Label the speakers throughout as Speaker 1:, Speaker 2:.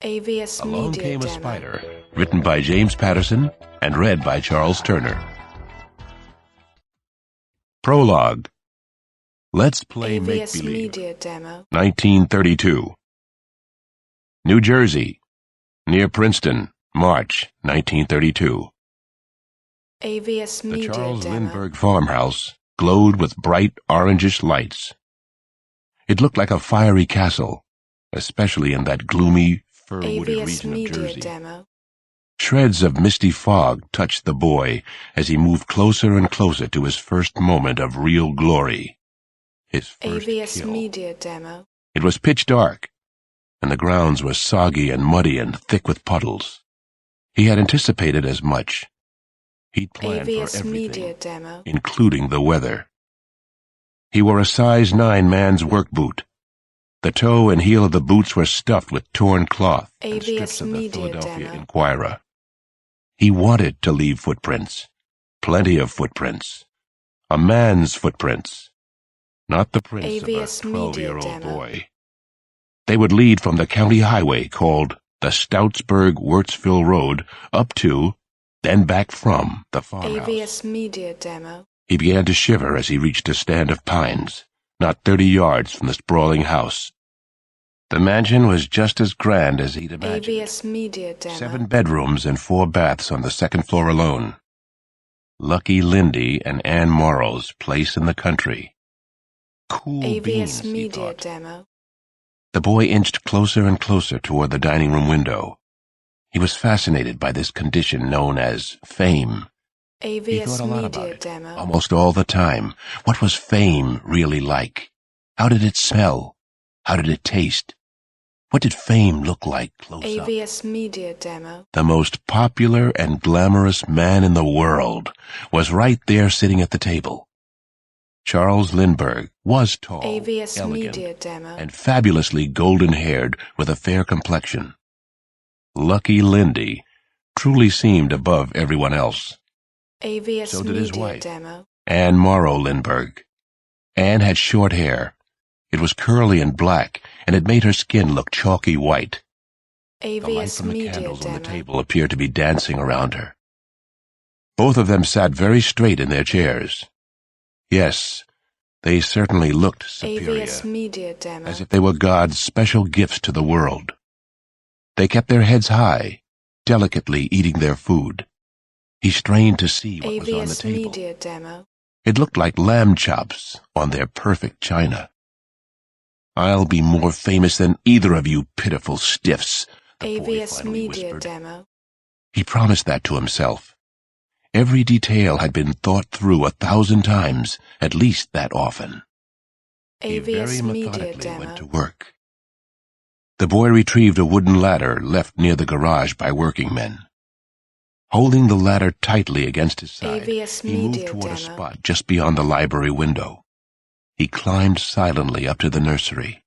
Speaker 1: AVS
Speaker 2: Along
Speaker 1: Media
Speaker 2: Came a
Speaker 1: Demo.
Speaker 2: Spider, written by James Patterson and read by Charles Turner. Prologue. Let's Play
Speaker 1: AVS
Speaker 2: Make-Believe.
Speaker 1: Media Demo.
Speaker 2: 1932. New Jersey, near Princeton, March 1932.
Speaker 1: AVS
Speaker 2: The
Speaker 1: Media
Speaker 2: Charles
Speaker 1: Demo.
Speaker 2: Lindbergh farmhouse glowed with bright orangish lights. It looked like a fiery castle, especially in that gloomy, fir-wooded
Speaker 1: AVS
Speaker 2: region of
Speaker 1: Media
Speaker 2: Jersey.
Speaker 1: Demo.
Speaker 2: Shreds of misty fog touched the boy as he moved closer and closer to his first moment of real glory. His first
Speaker 1: AVS
Speaker 2: kill.
Speaker 1: Media Demo.
Speaker 2: It was pitch dark, and the grounds were soggy and muddy and thick with puddles. He had anticipated as much. He'd planned
Speaker 1: AVS
Speaker 2: for everything,
Speaker 1: Media Demo.
Speaker 2: including the weather. He wore a size 9 man's work boot. The toe and heel of the boots were stuffed with torn cloth and strips
Speaker 1: AVS
Speaker 2: of the
Speaker 1: Media
Speaker 2: Philadelphia
Speaker 1: Demo.
Speaker 2: Inquirer. He wanted to leave footprints. Plenty of footprints. A man's footprints. Not the prints of a
Speaker 1: AVS Media
Speaker 2: 12-year-old
Speaker 1: Demo.
Speaker 2: boy. They would lead from the county highway called the Stoutsburg-Wurtsville Road up to, then back from, the farmhouse.
Speaker 1: AVS Media Demo.
Speaker 2: He began to shiver as he reached a stand of pines, not 30 yards from the sprawling house. The mansion was just as grand as he'd imagined.
Speaker 1: AVS Media Demo.
Speaker 2: 7 bedrooms and 4 baths on the second floor alone. Lucky Lindy and Ann Morrow's place in the country. Cool beans,
Speaker 1: AVS
Speaker 2: he
Speaker 1: Media
Speaker 2: thought.
Speaker 1: Demo.
Speaker 2: The boy inched closer and closer toward the dining room window. He was fascinated by this condition known as fame. He
Speaker 1: AVS
Speaker 2: thought a lot about
Speaker 1: Media
Speaker 2: it,
Speaker 1: Demo.
Speaker 2: almost all the time. What was fame really like? How did it smell? How did it taste? What did fame look like close up?
Speaker 1: AVS Media Demo.
Speaker 2: The most popular and glamorous man in the world was right there sitting at the table. Charles Lindbergh was tall,
Speaker 1: AVS
Speaker 2: elegant,
Speaker 1: Media Demo.
Speaker 2: and fabulously golden-haired with a fair complexion. Lucky Lindy truly seemed above everyone else.
Speaker 1: AVS
Speaker 2: So did his
Speaker 1: Media
Speaker 2: wife.
Speaker 1: Demo.
Speaker 2: Ann Morrow Lindbergh. Ann had short hair. It was curly and black, and it made her skin look chalky white. The light
Speaker 1: AVS
Speaker 2: from the
Speaker 1: Media
Speaker 2: candles on the
Speaker 1: Demo.
Speaker 2: table appeared to be dancing around her. Both of them sat very straight in their chairs. Yes, they certainly looked superior,
Speaker 1: AVS Media Demo.
Speaker 2: as if they were God's special gifts to the world. They kept their heads high, delicately eating their food. He strained to see what was on the
Speaker 1: AVS
Speaker 2: table.
Speaker 1: Media Demo.
Speaker 2: It looked like lamb chops on their perfect china. "I'll be more famous than either of you pitiful stiffs," the boy
Speaker 1: AVS
Speaker 2: finally
Speaker 1: Media
Speaker 2: whispered.
Speaker 1: Demo.
Speaker 2: He promised that to himself. Every detail had been thought through 1,000 times, at least that often. He very
Speaker 1: AVS Media
Speaker 2: methodically went to
Speaker 1: Demo.
Speaker 2: work. The boy retrieved a wooden ladder left near the garage by working men. Holding the ladder tightly against his side,
Speaker 1: AVS
Speaker 2: he moved
Speaker 1: Media
Speaker 2: toward a
Speaker 1: Demo.
Speaker 2: spot just beyond the library window. He climbed silently up to the nursery.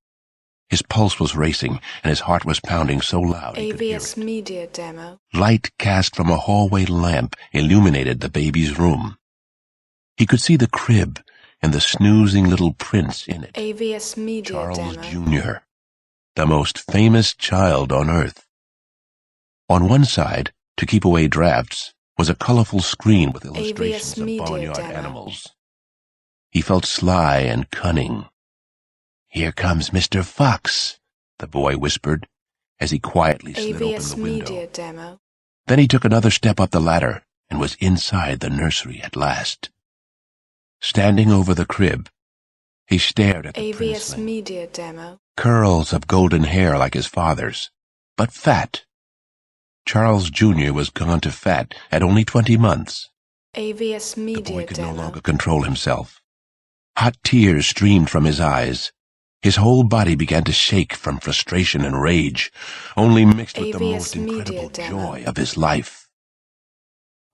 Speaker 2: His pulse was racing, and his heart was pounding so loud he could hear
Speaker 1: AVS
Speaker 2: it.
Speaker 1: Media Demo.
Speaker 2: Light cast from a hallway lamp illuminated the baby's room. He could see the crib and the snoozing little prince in it.
Speaker 1: AVS Media
Speaker 2: Charles
Speaker 1: Demo.
Speaker 2: Jr., the most famous child on earth. On one side, to keep away drafts, was a colorful screen with illustrations of
Speaker 1: Media
Speaker 2: barnyard
Speaker 1: Demo.
Speaker 2: animals. He felt sly and cunning. "Here comes Mr. Fox," the boy whispered, as he quietly slid open
Speaker 1: AVS
Speaker 2: the window.
Speaker 1: Media Demo.
Speaker 2: Then he took another step up the ladder and was inside the nursery at last. Standing over the crib, he stared at the
Speaker 1: AVS
Speaker 2: princeling.
Speaker 1: Media Demo.
Speaker 2: Curls of golden hair like his father's, but fat. Charles Jr. was gone to fat at only 20 months.
Speaker 1: AVS
Speaker 2: The
Speaker 1: Media
Speaker 2: boy could no
Speaker 1: Demo.
Speaker 2: longer control himself. Hot tears streamed from his eyes. His whole body began to shake from frustration and rage, only mixed with the
Speaker 1: AVS
Speaker 2: most incredible
Speaker 1: Media Demo.
Speaker 2: joy of his life.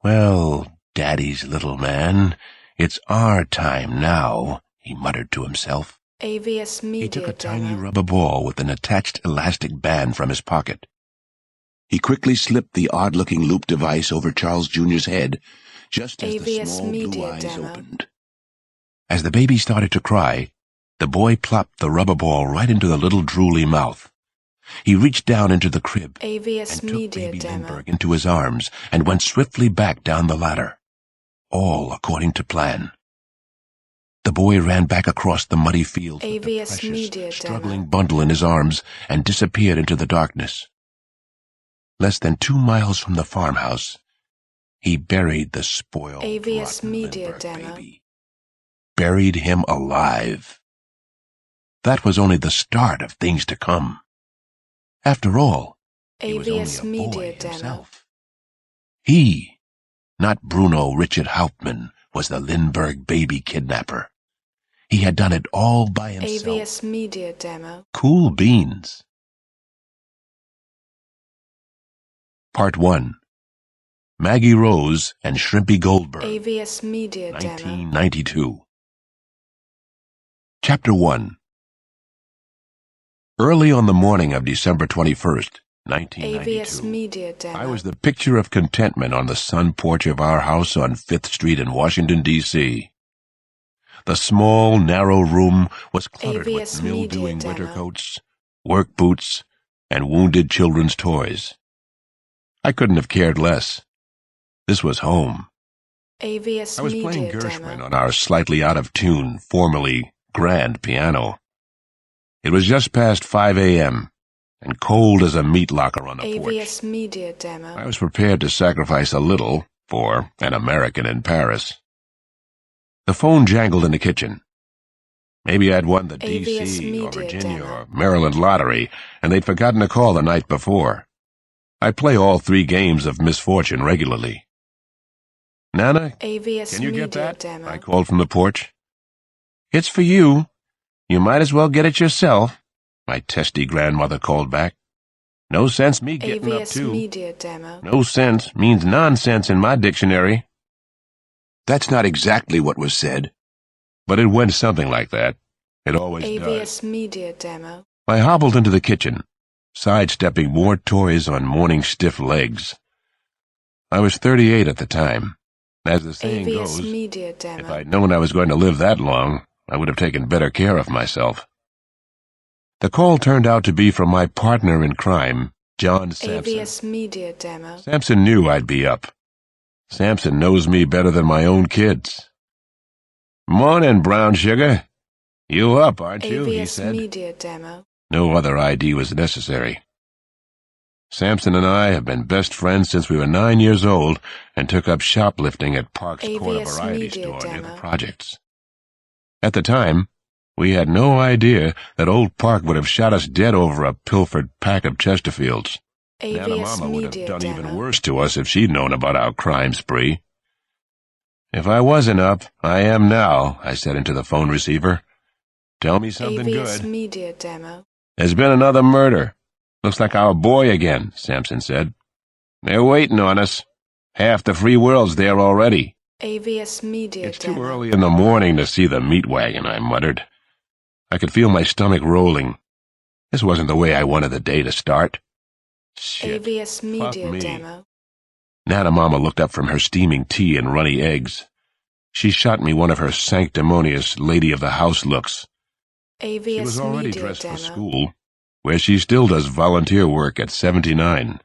Speaker 2: "Well, Daddy's little man, it's our time now," he muttered to himself.
Speaker 1: AVS
Speaker 2: He
Speaker 1: Media
Speaker 2: took a tiny
Speaker 1: Demo.
Speaker 2: rubber ball with an attached elastic band from his pocket. He quickly slipped the odd-looking loop device over Charles Jr.'s head, just as the
Speaker 1: AVS
Speaker 2: small blue
Speaker 1: Media
Speaker 2: eyes
Speaker 1: Demo.
Speaker 2: opened. As the baby started to cry, the boy plopped the rubber ball right into the little drooly mouth. He reached down into the crib
Speaker 1: AVS
Speaker 2: and took
Speaker 1: Media
Speaker 2: baby
Speaker 1: Demo.
Speaker 2: Lindbergh into his arms and went swiftly back down the ladder. All according to plan. The boy ran back across the muddy fields with the
Speaker 1: AVS
Speaker 2: precious,
Speaker 1: Media
Speaker 2: struggling
Speaker 1: Demo.
Speaker 2: bundle in his arms and disappeared into the darkness. Less than 2 miles from the farmhouse, he buried the spoiled,
Speaker 1: AVS
Speaker 2: rotten
Speaker 1: Media
Speaker 2: Lindbergh
Speaker 1: Demo.
Speaker 2: baby. Buried him alive. That was only the start of things to come. After all, he was
Speaker 1: AVS
Speaker 2: only a boy
Speaker 1: Media Demo.
Speaker 2: himself. He, not Bruno Richard Hauptmann, was the Lindbergh baby kidnapper. He had done it all by himself.
Speaker 1: AVS Media Demo.
Speaker 2: Cool beans. Part 1. Maggie Rose and Shrimpy Goldberg.
Speaker 1: AVS Media Demo.
Speaker 2: 1992. Chapter 1. Early on the morning of December 21st,
Speaker 1: AVS
Speaker 2: 1992,
Speaker 1: Media Demo.
Speaker 2: I was the picture of contentment on the sun porch of our house on 5th Street in Washington, D.C. The small, narrow room was cluttered
Speaker 1: AVS
Speaker 2: with mildewing
Speaker 1: Media
Speaker 2: winter
Speaker 1: Demo.
Speaker 2: coats, work boots, and wounded children's toys. I couldn't have cared less. This was home.
Speaker 1: AVS
Speaker 2: I was
Speaker 1: Media
Speaker 2: playing Gershwin
Speaker 1: Demo.
Speaker 2: on our slightly out-of-tune, formerly grand piano. It was just past 5 a.m., and cold as a meat locker on the porch.
Speaker 1: AVS Media Demo.
Speaker 2: I was prepared to sacrifice a little for an American in Paris. The phone jangled in the kitchen. Maybe I'd won the
Speaker 1: AVS
Speaker 2: D.C. or
Speaker 1: Media
Speaker 2: Virginia
Speaker 1: Demo.
Speaker 2: or Maryland lottery, and they'd forgotten to call the night before. I play all 3 games of misfortune regularly. Nana,
Speaker 1: AVS
Speaker 2: can you
Speaker 1: Media
Speaker 2: get that?
Speaker 1: Demo.
Speaker 2: I called from the porch. It's for you. You might as well get it yourself, my testy grandmother called back. No sense me getting up
Speaker 1: AVS
Speaker 2: too.
Speaker 1: Media Demo.
Speaker 2: No sense means nonsense in my dictionary. That's not exactly what was said, but it went something like that. It always does.
Speaker 1: AVS Media Demo.
Speaker 2: I hobbled into the kitchen, sidestepping more toys on morning stiff legs. I was 38 at the time. As the saying
Speaker 1: AVS
Speaker 2: goes,
Speaker 1: Media
Speaker 2: if
Speaker 1: Demo.
Speaker 2: I'd known I was going to live that long, I would have taken better care of myself. The call turned out to be from my partner in crime, John Sampson.
Speaker 1: AVS Media Demo.
Speaker 2: Sampson knew I'd be up. Sampson knows me better than my own kids. "Morning, brown sugar. You up, aren't you?" he
Speaker 1: AVS
Speaker 2: said.
Speaker 1: Media Demo.
Speaker 2: No other ID was necessary. Sampson and I have been best friends since we were 9 years old and took up shoplifting at Park's Corner
Speaker 1: AVS
Speaker 2: Variety
Speaker 1: Media
Speaker 2: Store near
Speaker 1: Demo.
Speaker 2: the projects. At the time, we had no idea that old Park would have shot us dead over a pilfered pack of Chesterfields. Nana
Speaker 1: AVS
Speaker 2: Mama would have
Speaker 1: Media
Speaker 2: done even
Speaker 1: Demo.
Speaker 2: worse to us if she'd known about our crime spree. "If I wasn't up, I am now," I said into the phone receiver. "Tell me something
Speaker 1: AVS
Speaker 2: good."
Speaker 1: Media Demo.
Speaker 2: "There's been another murder. Looks like our boy again," Sampson said. "They're waiting on us. Half the free world's there already."
Speaker 1: AVS Media
Speaker 2: "It's
Speaker 1: Demo.
Speaker 2: too early in the morning to see the meat wagon," I muttered. I could feel my stomach rolling. This wasn't the way I wanted the day to start. Shit.
Speaker 1: AVS Media
Speaker 2: me.
Speaker 1: Demo.
Speaker 2: Nana Mama looked up from her steaming tea and runny eggs. She shot me one of her sanctimonious lady-of-the-house looks. She
Speaker 1: AVS
Speaker 2: was already
Speaker 1: Media
Speaker 2: dressed
Speaker 1: Demo.
Speaker 2: for school, where she still does volunteer work at 79.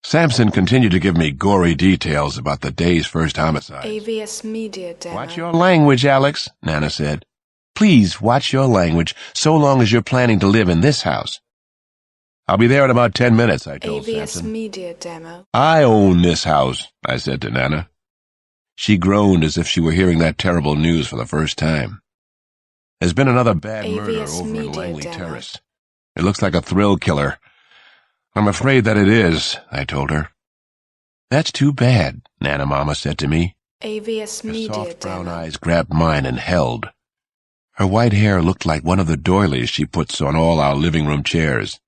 Speaker 2: Sampson continued to give me gory details about the day's first homicide.
Speaker 1: AVS Media Demo.
Speaker 2: "Watch your language, Alex," Nana said. "Please watch your language so long as you're planning to live in this house." "I'll be there in about 10 minutes, I told
Speaker 1: AVS
Speaker 2: Sampson.
Speaker 1: Media Demo.
Speaker 2: "I own this house," I said to Nana. She groaned as if she were hearing that terrible news for the first time. "There's been another bad murder
Speaker 1: AVS
Speaker 2: over in
Speaker 1: Media
Speaker 2: Langley
Speaker 1: Demo.
Speaker 2: Terrace. It looks like a thrill killer." "I'm afraid that it is," I told her. "That's too bad," Nana Mama said to me.
Speaker 1: AVS
Speaker 2: Her
Speaker 1: Media
Speaker 2: soft brown
Speaker 1: Demo.
Speaker 2: eyes grabbed mine and held. Her white hair looked like one of the doilies she puts on all our living room chairs.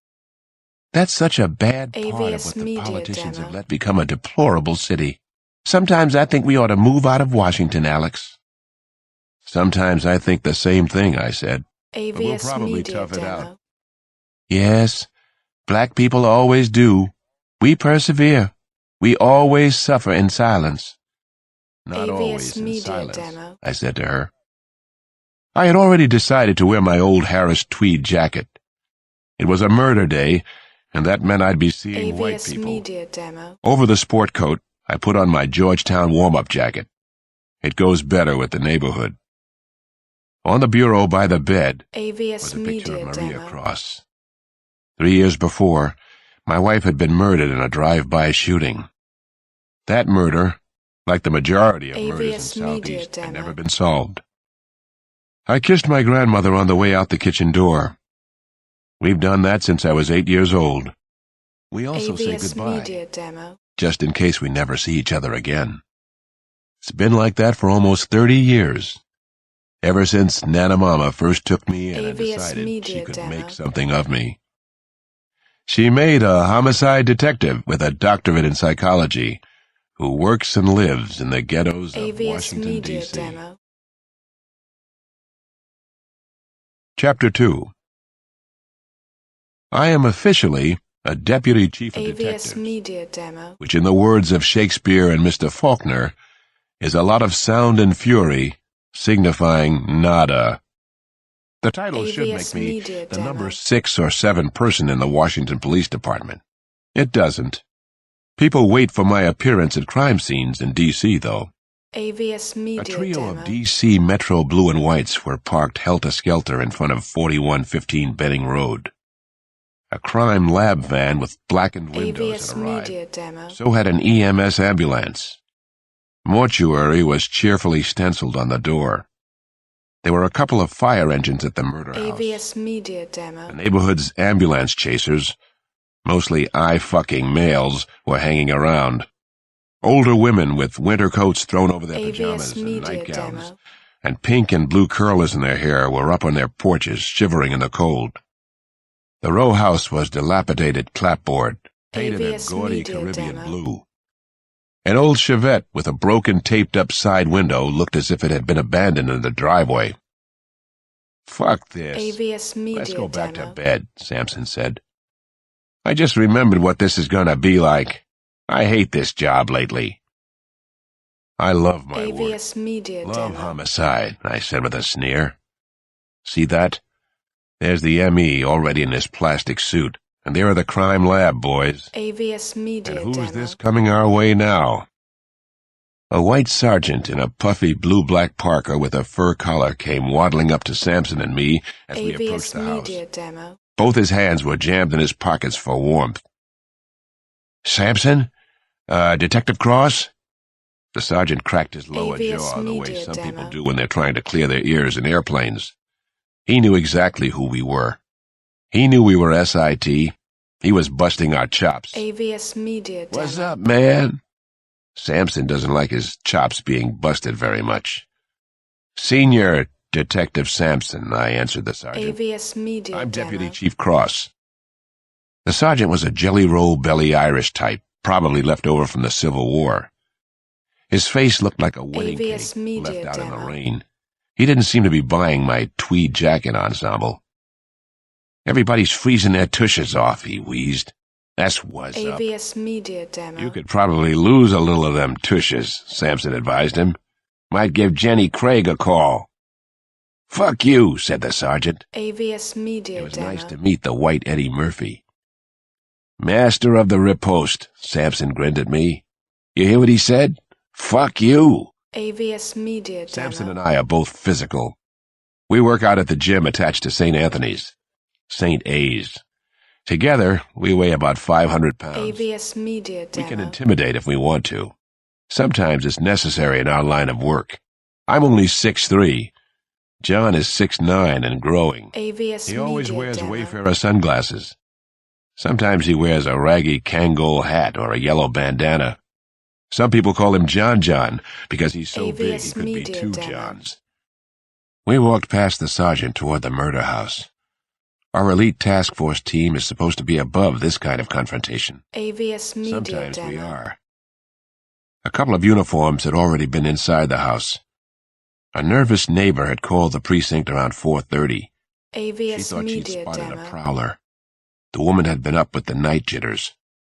Speaker 2: "That's such a bad part of
Speaker 1: AVS
Speaker 2: what the
Speaker 1: Media
Speaker 2: politicians
Speaker 1: Demo.
Speaker 2: have let become a deplorable city. Sometimes I think we ought to move out of Washington, Alex." "Sometimes I think the same thing," I said. "But we'll
Speaker 1: AVS
Speaker 2: probably
Speaker 1: Media
Speaker 2: tough it out."
Speaker 1: Demo.
Speaker 2: "Yes, black people always do. We persevere. We always suffer in silence." "Not
Speaker 1: AVS
Speaker 2: always in
Speaker 1: Media
Speaker 2: silence,"
Speaker 1: Demo.
Speaker 2: I said to her. I had already decided to wear my old Harris tweed jacket. It was a murder day, and that meant I'd be seeing white
Speaker 1: AVS
Speaker 2: people.
Speaker 1: Media Demo.
Speaker 2: Over the sport coat, I put on my Georgetown warm-up jacket. It goes better with the neighborhood. On the bureau by the bed
Speaker 1: AVS
Speaker 2: was a picture
Speaker 1: Media
Speaker 2: of Maria
Speaker 1: Demo.
Speaker 2: Cross. 3 years before, my wife had been murdered in a drive-by shooting. That murder, like the majority of murders in
Speaker 1: AVS Media
Speaker 2: Southeast, had
Speaker 1: Demo.
Speaker 2: never been solved. I kissed my grandmother on the way out the kitchen door. We've done that since I was 8 years old. We also say
Speaker 1: AVS
Speaker 2: goodbye,
Speaker 1: Media Demo.
Speaker 2: just in case we never see each other again. It's been like that for almost 30 years. Ever since Nana Mama first took me in and
Speaker 1: AVS
Speaker 2: decided
Speaker 1: Media
Speaker 2: she could
Speaker 1: Demo.
Speaker 2: make something of me. She made a homicide detective with a doctorate in psychology who works and lives in the ghettos of
Speaker 1: AVS
Speaker 2: Washington,
Speaker 1: Media
Speaker 2: D.C.
Speaker 1: Demo.
Speaker 2: Chapter 2. I am officially a deputy chief of
Speaker 1: AVS
Speaker 2: detectives,
Speaker 1: Media Demo.
Speaker 2: which in the words of Shakespeare and Mr. Faulkner is a lot of sound and fury, signifying nada. The title should make
Speaker 1: AVS
Speaker 2: me
Speaker 1: Media
Speaker 2: the
Speaker 1: Demo.
Speaker 2: number 6 or 7 person in the Washington Police Department. It doesn't. People wait for my appearance at crime scenes in D.C., though.
Speaker 1: AVS Media
Speaker 2: A trio
Speaker 1: Demo.
Speaker 2: of D.C. Metro blue and whites were parked helter-skelter in front of 4115 Benning Road. A crime lab van with blackened windows
Speaker 1: AVS
Speaker 2: had arrived.
Speaker 1: Media Demo.
Speaker 2: So had an EMS ambulance. Mortuary was cheerfully stenciled on the door. There were a couple of fire engines at the murder house.
Speaker 1: AVS Media
Speaker 2: The
Speaker 1: Demo.
Speaker 2: neighborhood's ambulance chasers, mostly eye-fucking males, were hanging around. Older women with winter coats thrown over their pajamas
Speaker 1: AVS
Speaker 2: and
Speaker 1: Media
Speaker 2: nightgowns,
Speaker 1: Demo.
Speaker 2: and pink and blue curlers in their hair were up on their porches, shivering in the cold. The row house was dilapidated clapboard, painted a
Speaker 1: AVS
Speaker 2: gaudy
Speaker 1: Media
Speaker 2: Caribbean
Speaker 1: Demo.
Speaker 2: blue. An old Chevette with a broken, taped-up side window looked as if it had been abandoned in the driveway. "Fuck this.
Speaker 1: AVS Media
Speaker 2: Let's go back
Speaker 1: Demo.
Speaker 2: to bed," Sampson said. "I just remembered what this is gonna be like. I hate this job lately." "I love my work.
Speaker 1: AVS Media
Speaker 2: Love
Speaker 1: Demo.
Speaker 2: homicide," I said with a sneer. "See that? There's the M.E. already in his plastic suit, and there are the crime lab boys.
Speaker 1: AVS Media
Speaker 2: And who's
Speaker 1: Demo.
Speaker 2: this coming our way now?" A white sergeant in a puffy blue-black parka with a fur collar came waddling up to Sampson and me as we approached
Speaker 1: AVS
Speaker 2: the house.
Speaker 1: Media Demo.
Speaker 2: Both his hands were jammed in his pockets for warmth. "Sampson? Detective Cross?" The sergeant cracked his lower
Speaker 1: AVS
Speaker 2: jaw the way
Speaker 1: Media
Speaker 2: some people
Speaker 1: Demo.
Speaker 2: do when they're trying to clear their ears in airplanes. He knew exactly who we were. He knew we were SIT. He was busting our chops.
Speaker 1: AVS Media Demo.
Speaker 2: "What's up, man?" Sampson doesn't like his chops being busted very much. "Senior Detective Sampson," I answered the sergeant.
Speaker 1: AVS Media
Speaker 2: "I'm
Speaker 1: Demo.
Speaker 2: Deputy Chief Cross." The sergeant was a jelly-roll-belly Irish type, probably left over from the Civil War. His face looked like a wedding
Speaker 1: AVS
Speaker 2: cake
Speaker 1: Media
Speaker 2: left out in the
Speaker 1: Demo.
Speaker 2: rain. He didn't seem to be buying my tweed jacket ensemble. "Everybody's freezing their tushes off," he wheezed. "That's what's up."
Speaker 1: AVS Media Demo.
Speaker 2: "You could probably lose a little of them tushes," Sampson advised him. "Might give Jenny Craig a call." "Fuck you," said the sergeant.
Speaker 1: AVS Media
Speaker 2: It was
Speaker 1: Demo.
Speaker 2: nice to meet the white Eddie Murphy. "Master of the riposte," Sampson grinned at me. "You hear what he said? Fuck you."
Speaker 1: AVS Media Demo.
Speaker 2: Sampson and I are both physical. We work out at the gym attached to St. Anthony's. St. A's. Together, we weigh about 500 pounds.
Speaker 1: AVS Media
Speaker 2: We
Speaker 1: Demo.
Speaker 2: can intimidate if we want to. Sometimes it's necessary in our line of work. I'm only 6'3". John is 6'9" and growing.
Speaker 1: AVS
Speaker 2: He always
Speaker 1: Media
Speaker 2: wears
Speaker 1: Demo.
Speaker 2: Wayfarer sunglasses. Sometimes he wears a raggy Kangol hat or a yellow bandana. Some people call him John John because he's so big he
Speaker 1: AVS
Speaker 2: could be
Speaker 1: Media
Speaker 2: 2
Speaker 1: Demo.
Speaker 2: Johns. We walked past the sergeant toward the murder house. Our elite task force team is supposed to be above this kind of confrontation.
Speaker 1: AVS Media
Speaker 2: Sometimes
Speaker 1: Demo.
Speaker 2: we are. A couple of uniforms had already been inside the house. A nervous neighbor had called the precinct around 4:30. She
Speaker 1: AVS
Speaker 2: thought she'd
Speaker 1: Media
Speaker 2: spotted
Speaker 1: Demo.
Speaker 2: a prowler. The woman had been up with the night jitters.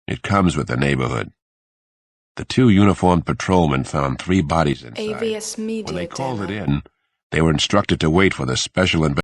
Speaker 2: It comes with the neighborhood. The 2 uniformed patrolmen found 3 bodies inside.
Speaker 1: AVS Media
Speaker 2: When they called
Speaker 1: Demo.
Speaker 2: it in, they were instructed to wait for the special